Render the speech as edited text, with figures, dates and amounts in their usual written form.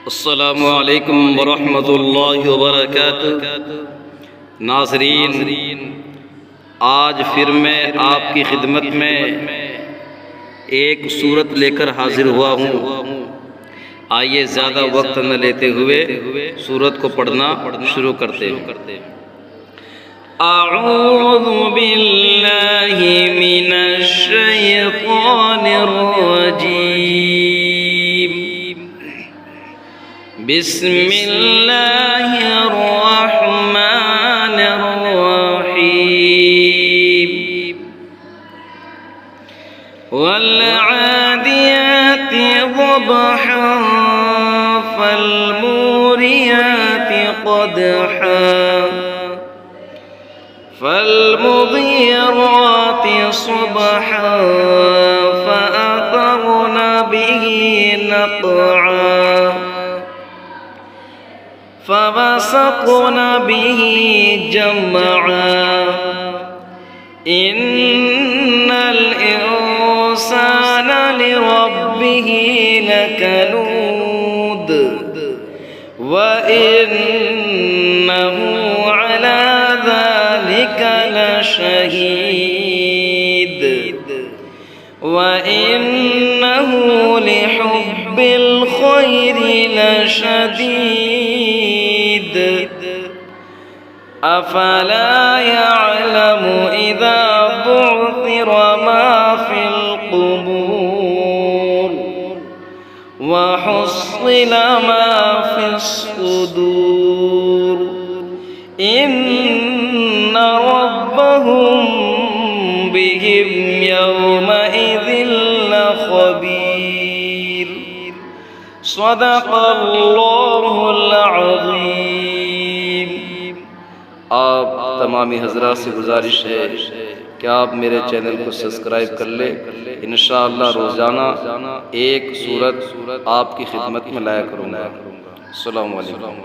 अस्सलामु अलैकुम वरहमतुल्लाहि वबरकातुहू। नाज़रीन, आज फिर मैं आपकी खिदमत में एक सूरत लेकर हाजिर हुआ हूँ। आइए ज़्यादा वक्त न लेते हुए सूरत को पढ़ना शुरू करते हैं। अऊज़ु बिल्लाहि मिनश शैतानिर रजीम। बिस्मिल्लाहिर रहमानिर रहीम। वल आदियाति ज़बहा फल्मुरियाति क़दहा فالمغيرات صبحا فأثرن به نقعا فوسطن به جمعا إن الإنسان لربه لكنود وإنه على ذلك لشهيد وإنه لحب الخير لشديد أفلا يعلم إذا بعثر ما في القبور وحصل ما في الصدور إن ربهم بهم يومئذ لخبير। صدق الله العظीम। आप तमामी हज़रात से गुजारिश है कि आप मेरे चैनल को सब्सक्राइब कर ले। इंशाअल्लाह रोज़ाना एक सूरत आपकी खिदमत में लाया करूँगा। अस्सलामु अलैकुम।